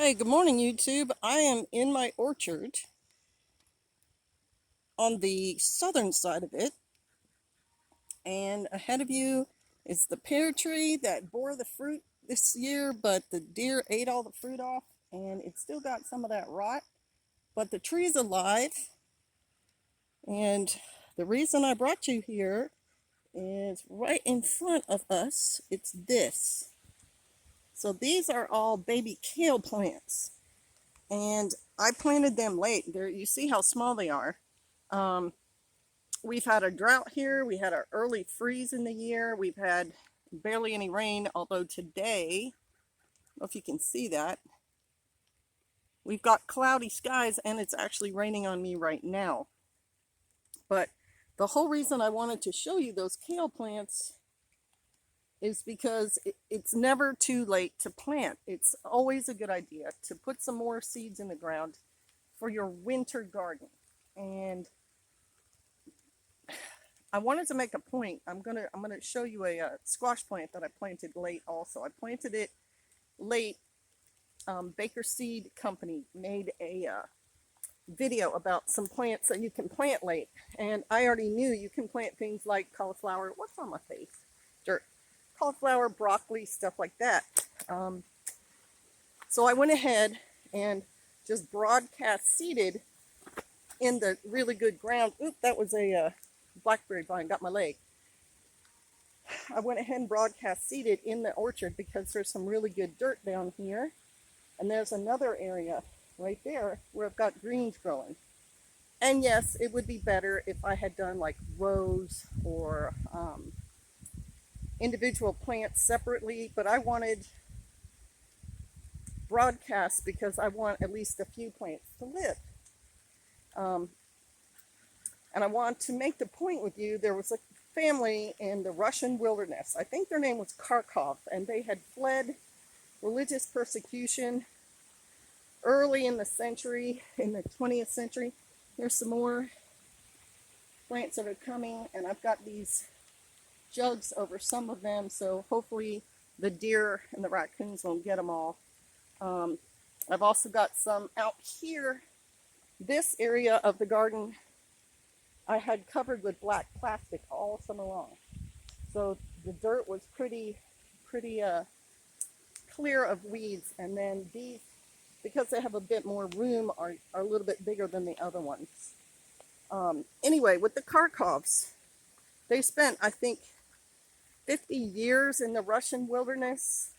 Hi, good morning, YouTube. I am in my orchard on the southern side of it, and ahead of you is the pear tree that bore the fruit this year, but the deer ate all the fruit off, and it's still got some of that rot, but the tree's alive. And the reason I brought you here is right in front of us. It's this. So these are all baby kale plants, and I planted them late. There, you see how small they are. We've had a drought here. We had an early freeze in the year. We've had barely any rain, although today, I don't know if you can see that, we've got cloudy skies and it's actually raining on me right now. But the whole reason I wanted to show you those kale plants is because it's never too late to plant. It's always a good idea to put some more seeds in the ground for your winter garden. And I wanted to make a point. I'm gonna show you a squash plant that I planted late. Also, I planted it late. Baker Seed Company made a video about some plants that you can plant late, and I already knew you can plant things like cauliflower. What's on my face? Dirt. Cauliflower, broccoli, stuff like that. So I went ahead and just broadcast seeded in the really good ground. Oop, that was a blackberry vine, got my leg. I went ahead and broadcast seeded in the orchard because there's some really good dirt down here. And there's another area right there where I've got greens growing. And yes, it would be better if I had done like rows or individual plants separately, but I wanted broadcasts because I want at least a few plants to live. And I want to make the point with you, there was a family in the Russian wilderness. I think their name was Karkov, and they had fled religious persecution early in the century, in the 20th century. Here's some more plants that are coming, and I've got these jugs over some of them, so hopefully the deer and the raccoons won't get them all. I've also got some out here. This area of the garden I had covered with black plastic all summer long. So the dirt was pretty clear of weeds, and then these, because they have a bit more room, are a little bit bigger than the other ones. Anyway, with the Karkovs, they spent, I think, 50 years in the Russian wilderness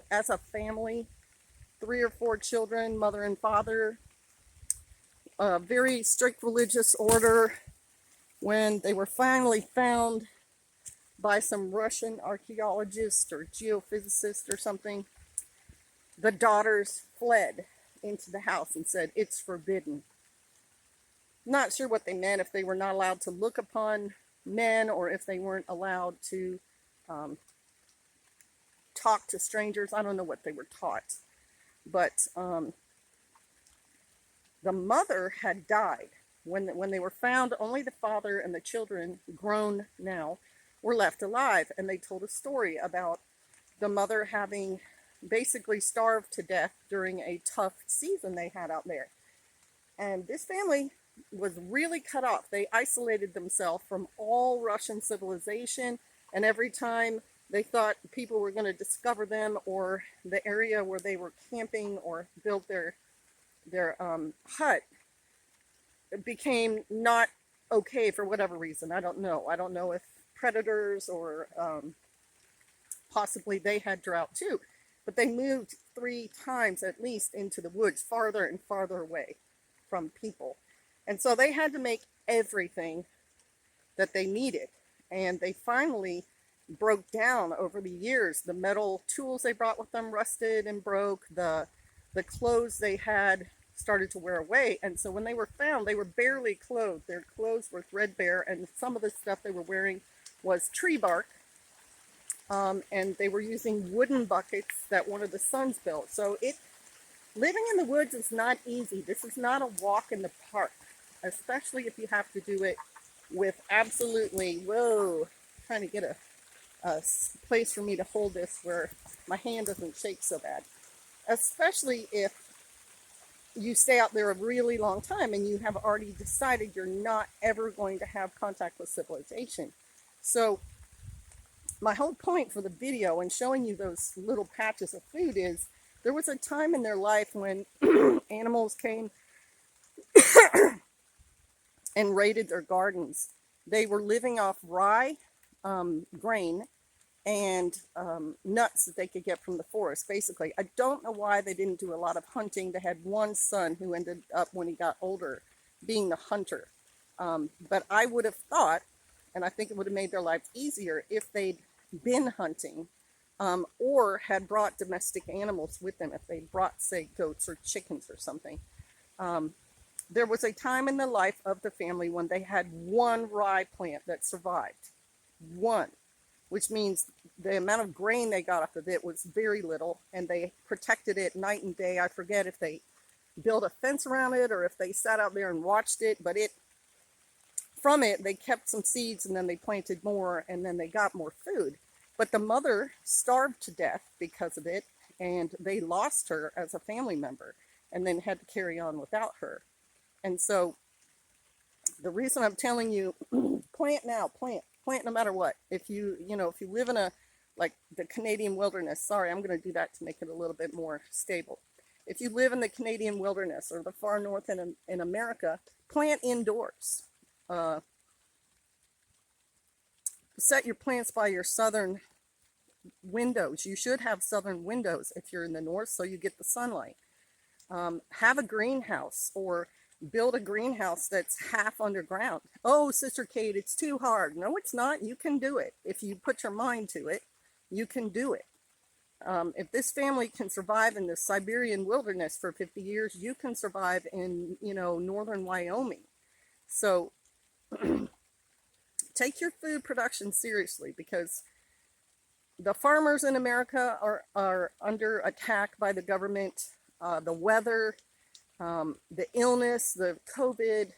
as a family, 3 or 4 children, mother and father, very strict religious order. When they were finally found by some Russian archaeologist or geophysicist or something, the daughters fled into the house and said, "It's forbidden." Not sure what they meant, if they were not allowed to look upon men or if they weren't allowed to talk to strangers. I don't know what they were taught. But the mother had died. When they were found, only the father and the children, grown now, were left alive. And they told a story about the mother having basically starved to death during a tough season they had out there. And this family was really cut off. They isolated themselves from all Russian civilization, and every time they thought people were going to discover them or the area where they were camping or built their hut, it became not okay for whatever reason. I don't know. I don't know if predators or possibly they had drought too. But they moved 3 times at least into the woods, farther and farther away from people. And so they had to make everything that they needed. And they finally broke down over the years. The metal tools they brought with them rusted and broke. The clothes they had started to wear away, and so when they were found, they were barely clothed. Their clothes were threadbare, and some of the stuff they were wearing was tree bark, and they were using wooden buckets that one of the sons built. So living in the woods is not easy. This is not a walk in the park, especially if you have to do it with absolutely, trying to get a place for me to hold this where my hand doesn't shake so bad. Especially if you stay out there a really long time and you have already decided you're not ever going to have contact with civilization. So my whole point for the video and showing you those little patches of food is there was a time in their life when animals came and raided their gardens. They were living off rye, grain, and nuts that they could get from the forest, basically. I don't know why they didn't do a lot of hunting. They had one son who ended up, when he got older, being the hunter. But I would have thought, and I think it would have made their life easier if they'd been hunting, or had brought domestic animals with them, if they brought, say, goats or chickens or something. There was a time in the life of the family when they had one rye plant that survived. One. Which means the amount of grain they got off of it was very little, and they protected it night and day. I forget if they built a fence around it or if they sat out there and watched it, but from it, they kept some seeds, and then they planted more, and then they got more food. But the mother starved to death because of it, and they lost her as a family member, and then had to carry on without her. And so the reason I'm telling you, plant now, plant no matter what. If you live in like the Canadian wilderness, sorry, I'm going to do that to make it a little bit more stable. If you live in the Canadian wilderness or the far north in America, plant indoors. Set your plants by your southern windows. You should have southern windows if you're in the north, so you get the sunlight. Have a greenhouse, or build a greenhouse that's half underground. Oh, Sister Kate, it's too hard. No, it's not. You can do it. If you put your mind to it, you can do it. If this family can survive in the Siberian wilderness for 50 years, you can survive in, northern Wyoming. So take your food production seriously, because the farmers in America are under attack by the government, the weather, the illness, the COVID.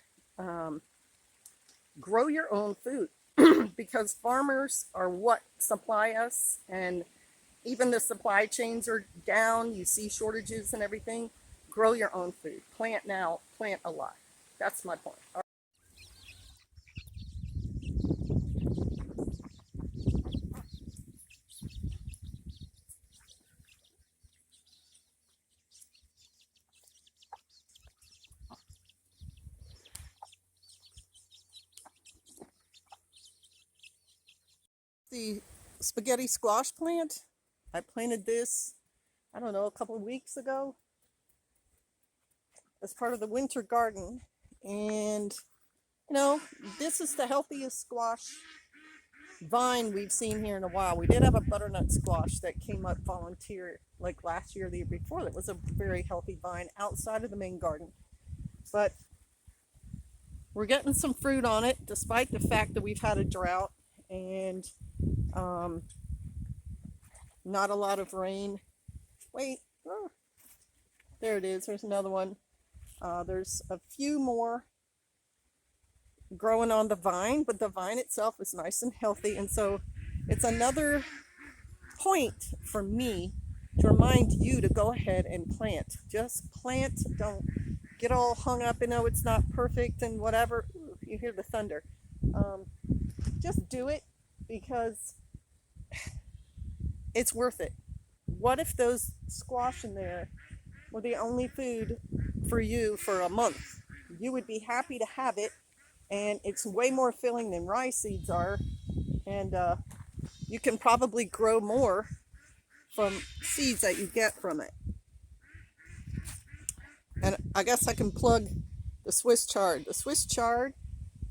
Grow your own food because farmers are what supply us, and even the supply chains are down. You see shortages and everything. Grow your own food. Plant now, plant a lot. That's my point. The spaghetti squash plant, I planted this, I don't know, a couple of weeks ago as part of the winter garden. And, this is the healthiest squash vine we've seen here in a while. We did have a butternut squash that came up volunteer like last year or the year before. That was a very healthy vine outside of the main garden. But we're getting some fruit on it, despite the fact that we've had a drought and not a lot of rain. Wait, there it is. There's another one. There's a few more growing on the vine, but the vine itself is nice and healthy. And so it's another point for me to remind you to go ahead and plant. Just plant. Don't get all hung up and it's not perfect and whatever. Ooh, you hear the thunder. Just do it, because it's worth it. What if those squash in there were the only food for you for a month? You would be happy to have it, and it's way more filling than rice seeds are, and you can probably grow more from seeds that you get from it. And I guess I can plug the Swiss chard. The Swiss chard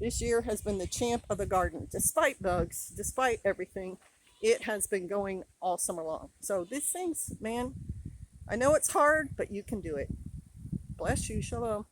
this year has been the champ of the garden. Despite bugs, despite everything, it has been going all summer long. So these things, man, I know it's hard, but you can do it. Bless you. Shalom.